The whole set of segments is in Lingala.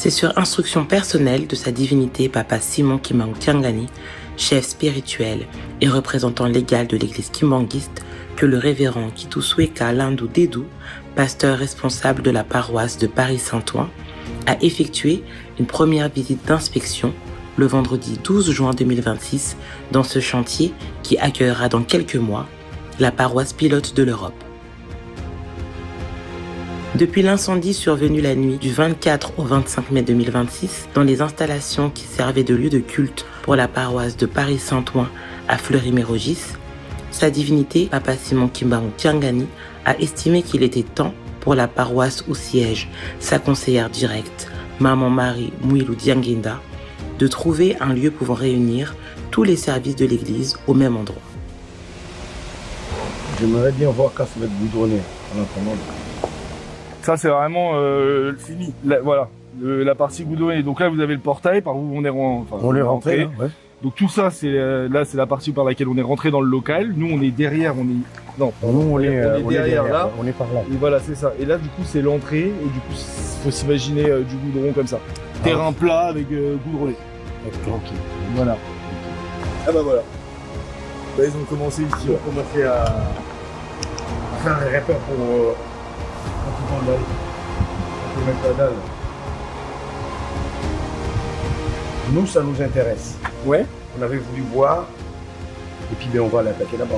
C'est sur instruction personnelle de sa divinité Papa Simon Kimbangu Tiangani, chef spirituel et représentant légal de l'église kimbanguiste, que le révérend Kitousueka Landou Dédou, pasteur responsable de la paroisse de Paris-Saint-Ouen, a effectué une première visite d'inspection le vendredi 12 juin 2026 dans ce chantier qui accueillera dans quelques mois la paroisse pilote de l'Europe. Depuis l'incendie survenu la nuit du 24 au 25 mai 2026 dans les installations qui servaient de lieu de culte pour la paroisse de Paris-Saint-Ouen à Fleury-Mérogis, sa divinité, Papa Simon Kimbangu Tiangani, a estimé qu'il était temps pour la paroisse où siège sa conseillère directe, Maman Marie Mouilou Dianguenda, de trouver un lieu pouvant réunir tous les services de l'église au même endroit. J'aimerais bien voir qu'à se mettre goudronné en attendant. Ça c'est vraiment fini. Voilà, la partie goudronnée. Donc là vous avez le portail par où on est rentré. Là, ouais. Donc tout ça c'est la partie par laquelle on est rentré dans le local. Nous on est derrière, on est derrière là. On est par là. Et voilà c'est ça. Et là du coup c'est l'entrée et du coup faut s'imaginer du goudron comme ça. Terrain plat avec goudronné. Tranquille. Voilà. Ah bah voilà. Bah, ils ont commencé ici. Ils ont commencé à faire un repère pour mettre la dalle. Nous, ça nous intéresse. Ouais. On avait voulu voir, et puis ben, on va l'attaquer là-bas.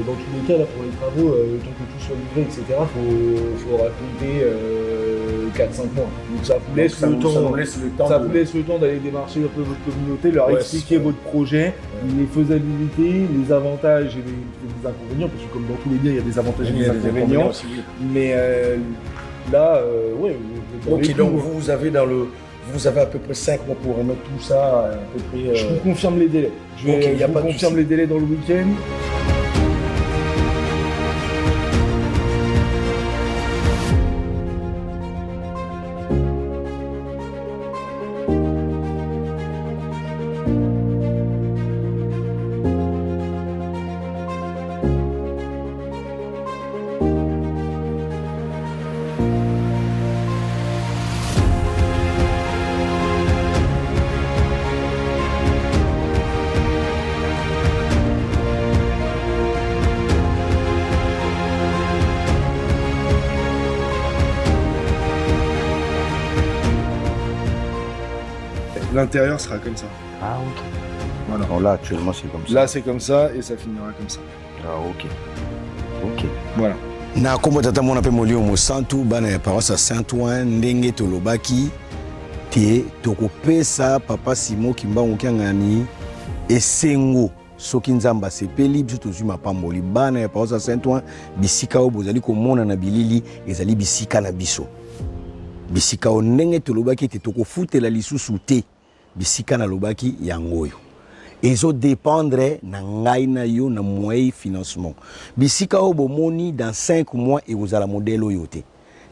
Dans tous les cas, là, pour les travaux, le temps que tout soit livré, etc., faut raconter 4-5 mois. Donc ça vous laisse le temps d'aller démarcher un peu votre communauté, leur expliquer votre projet, les faisabilités, les avantages et les inconvénients, parce que comme dans tous les biens, il y a des avantages et des inconvénients. Aussi, oui. Mais là, ouais. Ok, donc vous avez à peu près 5 mois pour remettre tout ça à peu près. Je vous confirme les délais. Je vous confirme les délais dans le week-end. L'intérieur sera comme ça. Ah, ok. Voilà. Alors là, actuellement, c'est comme ça. Là, c'est comme ça et ça finira comme ça. Ah, ok. Ok. Voilà. Na kombo tata mona pe molio mo santu bana ya paroisse Saint-Ouen ndenge tolobaki te tokopesa Papa Simon Kimbangu Tiangani esengo soki nzamba sepeli biso tozwi mapamboli bana ya paroisse Saint-Ouen bisika o bozali komona na bilili ezali bisika na biso bisika o ndenge tolobaki te tokofutela lisusu te bisika na lobaki yangoyo ezo dépendre na ngai na yo na moyen financement bisika o bomoni dans 5 mois et vous ala modèle oyo te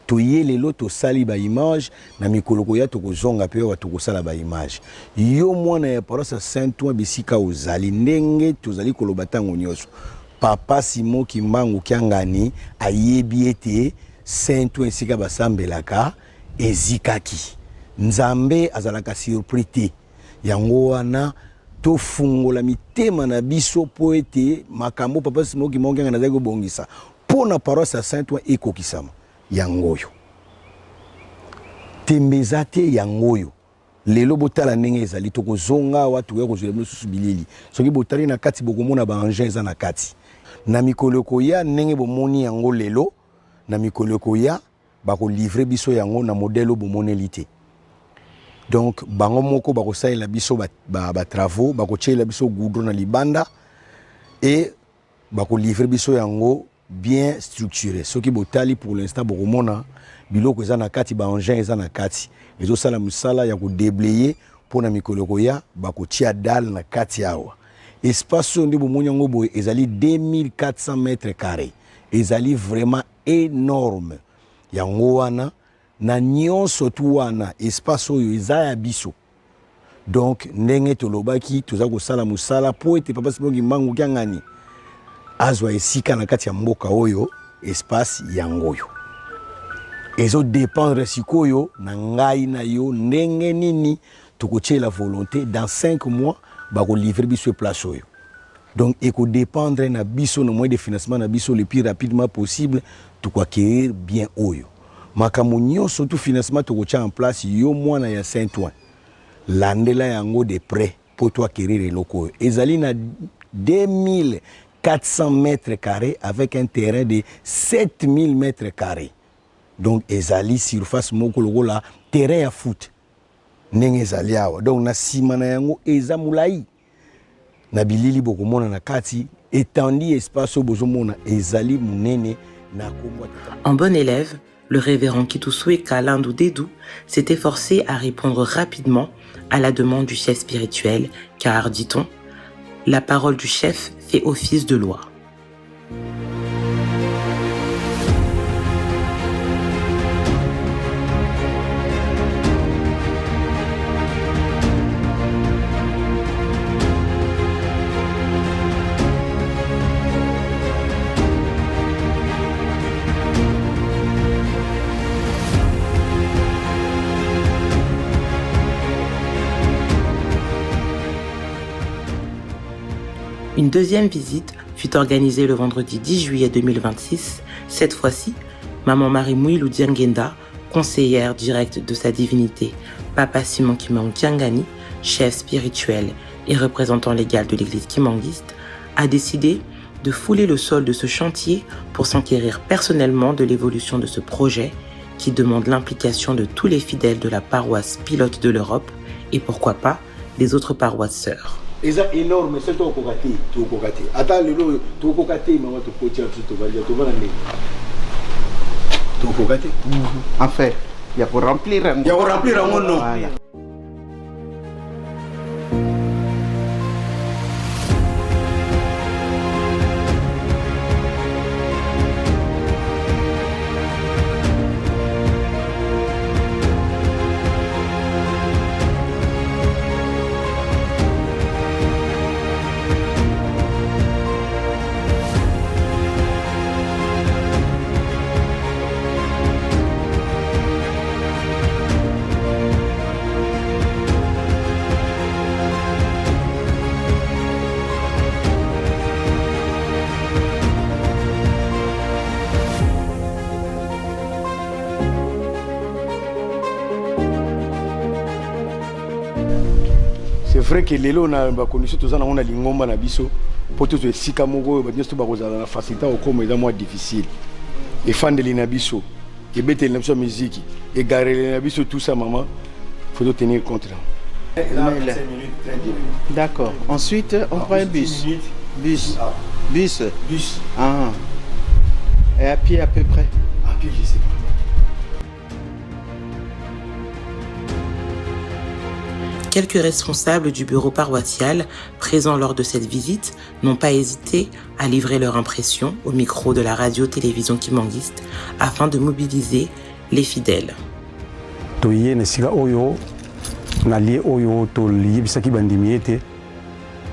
toye lelo to sali ba image na mikoloko ya tokozonga pe wa tokosala ba image yo mwana ya paroisse Saint-Ouen bisika ozali ndenge tozali koloba tango nyoso Papa Simon Kimbangu Tiangani ayebi ete Saint-Ouen esika basambelaka ezikaki nzambe azalaka surpris te yango wana tofungola mitema na biso po ete makambo Papa Simon Kimbangu Tiangani azali kobongisa pona paroisse Saint-Ouen ekokisama yangoyo tembeza te yangoyo lelo botala ndenge ezali tokozonga wa tuya kozwela mosusu bilili soki botali na kati bokomona baengin eza na kati na mikolo koya ndenge bomoni yango lelo na mikolo koya bakolivre biso yango na modèle bomoneli te donc bango moko bakosalela biso ba travaux bakotiela biso goudron na libanda et bakolivre biso yango bien structuré soki botali pour l'instant bokomona biloko eza na kati baengin eza na kati ezosala mosala ya kodéblaye mpona mikolo koya bakotia dalle na kati awa espace oyo nde bomoni yango boye ezali 2400 mètres carrés ezali vraiment énorme yango wana na nyonso tu wana espace oyo eza ya biso donc ndenge tolobaki toza kosala mosala po ete Papa Simon Kimbangu kiangani azwa esika na kati ya mboka oyo espace yango oyo ezo dépendre sikoyo na ngai na yo ndenge nini tokotiela volonté dans 5 mois bakolivre biso place oyo donc eko dépendre na biso na moyen de financement na biso le plus rapidement possible tokoacquérir bien oyo makambo nyonso tout financement tokotia en place yo mwana ya Saint-Ouen landela yango de près po toacquérir eloko oyo ezali na 2400 mètres carrés avec un terrain de 7000 mètres carrés donc ezali surface moko lokola terrain ya foot ndenge ezali awa donc na sima na yango eza mulai na bilili bokomona na kati étendue espace oyo bozomona ezali munene na kombo. En bon élève, le révérend Kitoussoué Kalindou Dédou s'est efforcé à répondre rapidement à la demande du chef spirituel, car, dit-on, la parole du chef fait office de loi. Une deuxième visite fut organisée le vendredi 10 juillet 2026. Cette fois-ci, Maman Marie Mouilou Diangenda, conseillère directe de sa divinité, Papa Simon Kimbangu Kiangani, chef spirituel et représentant légal de l'église kimanguiste, a décidé de fouler le sol de ce chantier pour s'enquérir personnellement de l'évolution de ce projet qui demande l'implication de tous les fidèles de la paroisse pilote de l'Europe et pourquoi pas des autres paroisses sœurs. Eza énorme, c'est tout kokate. Ata lelo to kokate mama to potia to valia to vana ndenge. To kokate. En fait, il y a pour remplir un. Il y a pour remplir un nom. Voilà. C'est vrai que lelo na ba condition tozana on a lingomba na biso poto to esika moko ba nyosto ba kozala na facilité au comme eza moins difficile et fandeli na biso et beteli na biso musique et gareli na biso tout ça maman faut tenir compte là. D'accord. Ensuite, on prend un bus. Bus. Ah. Et à pied à peu près. À pied, je sais pas. Quelques responsables du bureau paroissial présents lors de cette visite n'ont pas hésité à livrer leur impression au micro de la radio-télévision kimanguiste afin de mobiliser les fidèles. Toye nesika oyo na lie oyo to liyebisaki bandimi ete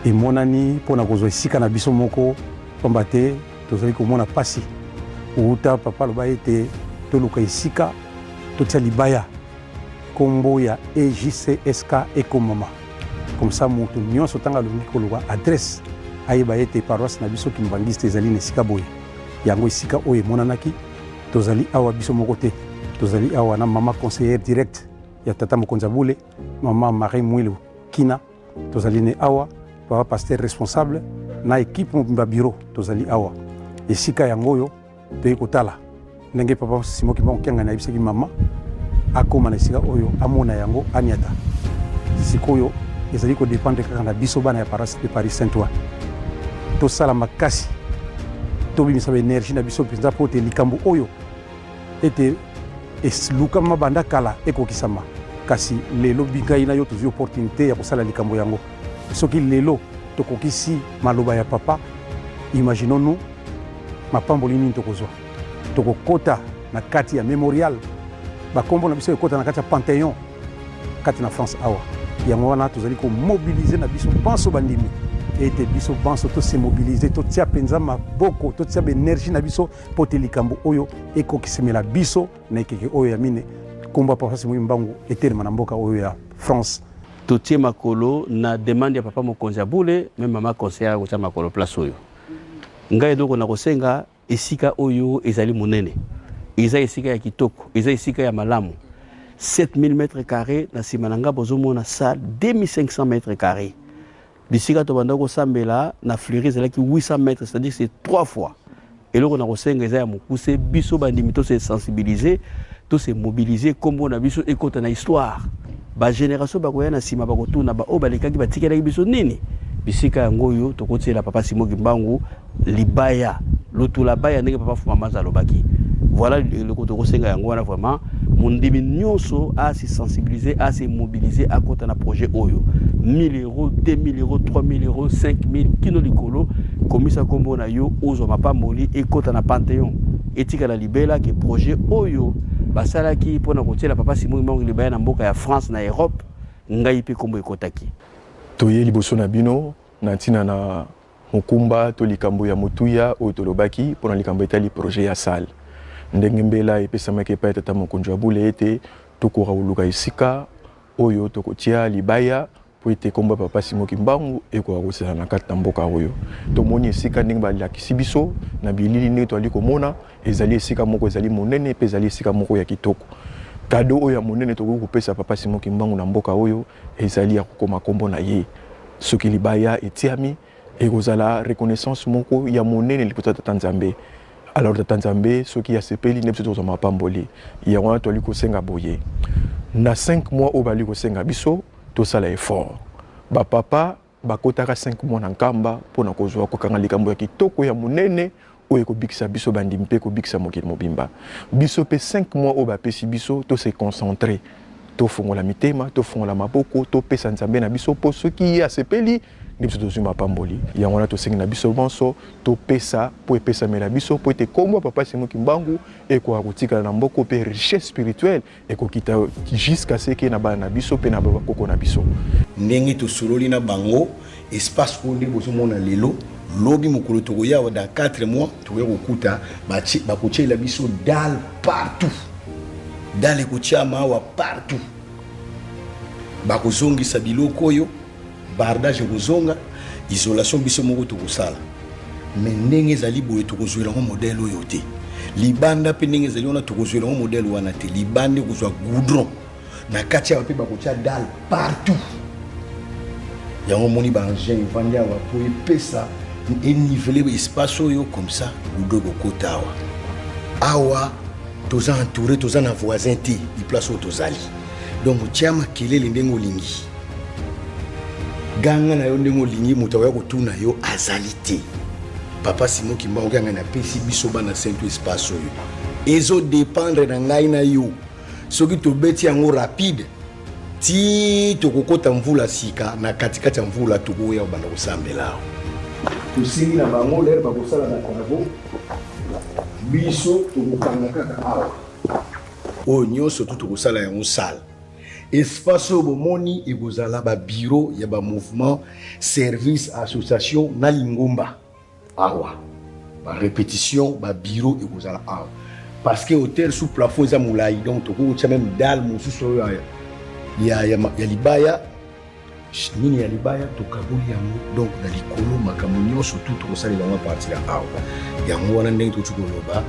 emonani mpona kozwa esika na biso moko pamba te tozali komona pasi outa papa aloba ete toluka esika totia libaya kombo ya EJCSK ekomama comme ça moto nyonso tanga alongi koluka adresse ayeba ete paroisse na biso kimbangiste ezali na esika boye yango esika oyo emonanaki tozali awa biso moko te tozali awa na mama conseillère direct ya tata mokonzi abule mama Marie Mwilu Kina tozali ne awa papa pasteur responsable na équipe mobimba bureau tozali awa esika yango oyo toyei kotala ndenge papa Simon Kimbangu Kyanga na yebisaki mama akoma na esika oyo amona yango aniata sikoyo ezali kodépendre kaka na biso bana ya paroisse de Paris Saint-Ouen tosala makasi tobimisa baénergie na biso mpenza mpo ete likambo oyo ete elukama banda kala ekokisama kasi lelo bingai na yo tozwi opportunité ya kosala likambo yango soki lelo tokokisi maloba ya papa imaginons nous mapamboli nini tokozwa tokokota na kati ya mémorial bakombo na biso ekota na kati ya Panthéon kati na France awa yango wana tozali komobilize na biso banso bandimi ete biso banso tose mobilize totia mpenza maboko totia baénergie na biso mpo te likambo oyo ekokisemela biso na ekeke oyo ya mine kombo papa Simon Mbangu etelema na mboka oyo ya France totie makolo na demande ya papa mokonzi abule même mama conseillère kotia makolo place oyo ngai donc na kosenga esika oyo ezali monene eza esika ya kitoko eza esika ya malamu 7000 mètres carrés na sima na nga bozomona salle 2500 mètres carrés bisika to banda ko sambela na Fleury ezalaki 800 mètres c'est-à-dire c'est 3 fois eloko na kosenga eza ya mokuse biso bandimi to se sensibiliser to se mobiliser kombo na biso ekota na histoire ba génération bakoya na sima bakotuna ba obalekaki batikela biso nini bisika yango oyo tokotiela papa Simon Kimbangu libaya lotula baya ndenge papa Fuma Maza lobaki voilà le côté kosenga yango wana vraiment mondimi nyonso a se sensibiliser a se mobiliser à côté na projet oyo 1000 euros 2000 euros 3000 euros 5000 kino likolo komisa kombo na yo ozo mapamboli ekota na Panthéon etika na libela ke projet oyo basalaki pona kotiela papa Simon Kimbangu libaya na mboka ya France na Europe ngai pe kombo ekotaki toye liboso na bino na ntina na mokumba to likambo ya motuya oyo tolobaki pona likambo etali projet ya salle ndenge mbela epesamaki epai tata mokonzi abule ete tokora oluka esika oyo tokotia libaya po ete kombo papa Simon Kimbangu ekoka kosala na kati na mboka oyo tomoni esika ndenge balakisi biso na bilili ndenge toali komona ezali esika moko ezali monene mpe ezali esika moko ya kitoko kado oyo ya monene tokoki kopesa papa Simon Kimbangu na mboka oyo ezali ya kokoma kombo na ye soki libaya etiami ekozala reconnaissance moko ya monene lipoto tata Nzambe alors tata Nzambe soki ya sepeli ne biso tozwa mapamboli yango wana toali kosenga boye na 5 mois oyo bali kosenga biso tosala effort bapapa bakotaka 5 mois na nkamba mpona kozwa kokanga likambo ya kitoko ya monene oyo ekobikisa biso bandimi mpe ekobikisa mokili mobimba biso mpe 5 mois oyo bapesi biso tose concentre tofongola mitema tofongola maboko topesa Nzambe na biso mpo soki ye asepeli nde biso tozwi mapamboli yango wana tosengi na biso bonso topesa mpo epesamela biso mpo ete kombo papa Simon Kimbangu ekoka kotikala na mboko mpe richesse spirituelle ekokita jusqu'à ce ke na bana na biso mpe na bakoko na biso ndenge tosololi na bango espace oyo nde bozomona lelo lobi mokolo tokoya dans 4 mois tokoya kokuta bakotiela biso dalle partout dalle ekotia mawa partout bakozongisa biloko oyo bardage ekozonga isolation biso moko tokosala mais ndenge ezali boye tokozwelango modele oyo te libanda mpe ndenge ezali wana tokozwelango modele wana te libanda ekozwa goudron na kati awa mpe bakotia dalle partout yango moni baengin evandi awa po epesa enivele espace oyo comme ça goudron ekokota awa awa toza entouré toza na voisin te iplace oyo tozali donc otia makelele ndenge olingi ganga na yo ndenge olingi moto akoya kotuna yo azali te papa Simon Kimbangu ganga na pesi biso bana saint espace oyo ezodépendre na ngai na yo soki tobeti yango rapide ti tokokota mvula sika na katikati ya mvula tokoya obanda kosambela tosingi na bango lere bakosala na travaux biso tokokanga kaka awa oyo nyonso tu tokosala yango sale espace oyo bomoni ekozala babureau ya bamouvement service association na lingomba awa barépétition babureau ekozala awa parce que hôtel sous plafond eza molai donc tokokotia même dalle mosusu oyo ya libaya nini ya libaya tokaboli yango donc na likolo makambo nyonso tu tokosalela yango partir ya awa yango wana ndenge tokoki koloba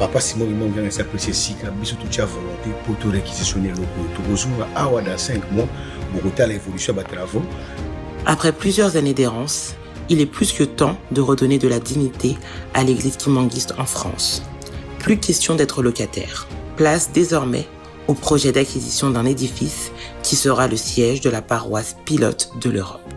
papa Simon Kimbangu vient s'apprécier sika biso tout a volonté pour tout réquisitionner locaux tout besoin awa dans 5 mois beaucoup à l'évolution des travaux. Après plusieurs années d'errance, il est plus que temps de redonner de la dignité à l'église kimbanguiste en France. Plus question d'être locataire. Place désormais au projet d'acquisition d'un édifice qui sera le siège de la paroisse pilote de l'Europe.